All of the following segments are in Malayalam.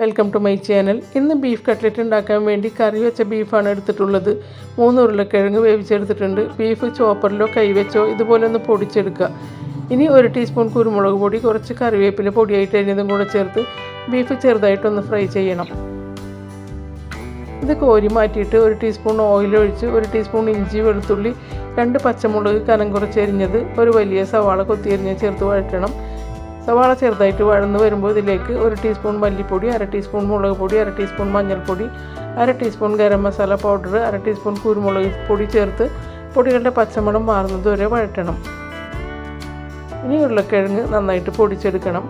Welcome to my channel. ഇന്ന് ബീഫ് കട്ട്ലറ്റ് ഉണ്ടാക്കാൻ വേണ്ടി കറി വെച്ച ബീഫാണ് എടുത്തിട്ടുള്ളത്. 3 ഉരുളക്കിഴങ്ങ് വേവിച്ചെടുത്തിട്ടുണ്ട്. ബീഫ് ചോപ്പറിലോ കൈവച്ചോ ഇതുപോലെ ഒന്ന് പൊടിച്ചെടുക്കുക. ഇനി 1 ടീസ്പൂൺ കുരുമുളക് പൊടി, കുറച്ച് കറിവേപ്പില പൊടിയായിട്ട് അരിഞ്ഞതും കൂടെ ചേർത്ത് ബീഫ് ചെറുതായിട്ടൊന്ന് ഫ്രൈ ചെയ്യണം. ഇത് കോരി മാറ്റിയിട്ട് 1 ടീസ്പൂൺ ഓയിൽ ഒഴിച്ച് 1 ടീസ്പൂൺ ഇഞ്ചി, വെളുത്തുള്ളി, 2 പച്ചമുളക് കനം കുറച്ചരിഞ്ഞത്, ഒരു വലിയ സവാള കൊത്തിയരിഞ്ഞ് ചേർത്ത് വഴറ്റണം. സവാള ചെറുതായിട്ട് വഴന്ന് വരുമ്പോൾ ഇതിലേക്ക് 1 ടീസ്പൂൺ മല്ലിപ്പൊടി, 1/2 ടീസ്പൂൺ മുളക് പൊടി, 1/2 ടീസ്പൂൺ മഞ്ഞൾപ്പൊടി, 1/2 teaspoon garam masala powder, 1/2 teaspoon കുരുമുളക് പൊടി ചേർത്ത് പൊടികളുടെ പച്ചമണം മാറുന്നത് വരെ വഴറ്റണം. ഇനി ഉരുളക്കിഴങ്ങ് നന്നായിട്ട് പൊടിച്ചെടുക്കണം.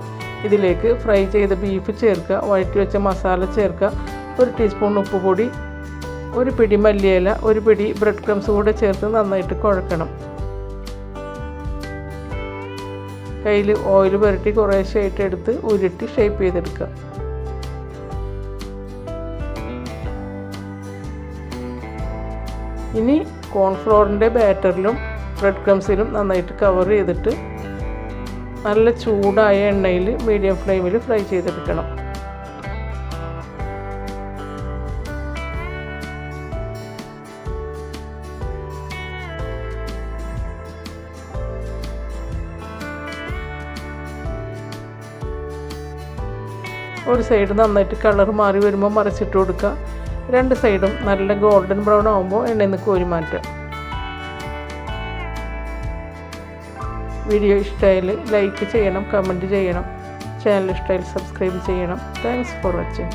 ഇതിലേക്ക് ഫ്രൈ ചെയ്ത ബീഫ് ചേർക്കുക, വഴറ്റി വെച്ച മസാല ചേർക്കുക, 1 ടീസ്പൂൺ ഉപ്പുപൊടി, 1 പിടി മല്ലിയില, 1 പിടി ബ്രെഡ് ക്രംസ് കൂടെ ചേർത്ത് നന്നായിട്ട് കുഴക്കണം. കയ്യിൽ ഓയിൽ പുരട്ടി കുറേശ്ശായിട്ട് എടുത്ത് ഉരുട്ടി ഷേപ്പ് ചെയ്തെടുക്കുക. ഇനി കോൺഫ്ലോറിൻ്റെ ബാറ്ററിലും ബ്രെഡ് ക്രംസിലും നന്നായിട്ട് കവർ ചെയ്തിട്ട് നല്ല ചൂടായ എണ്ണയിൽ മീഡിയം ഫ്ലെയിമിൽ ഫ്രൈ ചെയ്തെടുക്കണം. ഒരു സൈഡ് നന്നായിട്ട് കളർ മാറി വരുമ്പോൾ മറിച്ചിട്ട് കൊടുക്കുക. 2 സൈഡും നല്ല ഗോൾഡൻ ബ്രൗൺ ആകുമ്പോൾ എണ്ണയിൽ നിന്ന് കോരി മാറ്റുക. വീഡിയോ ഇഷ്ടമായാൽ ലൈക്ക് ചെയ്യണം, കമൻറ്റ് ചെയ്യണം. ചാനൽ ഇഷ്ടമായാൽ സബ്സ്ക്രൈബ് ചെയ്യണം. Thanks for watching.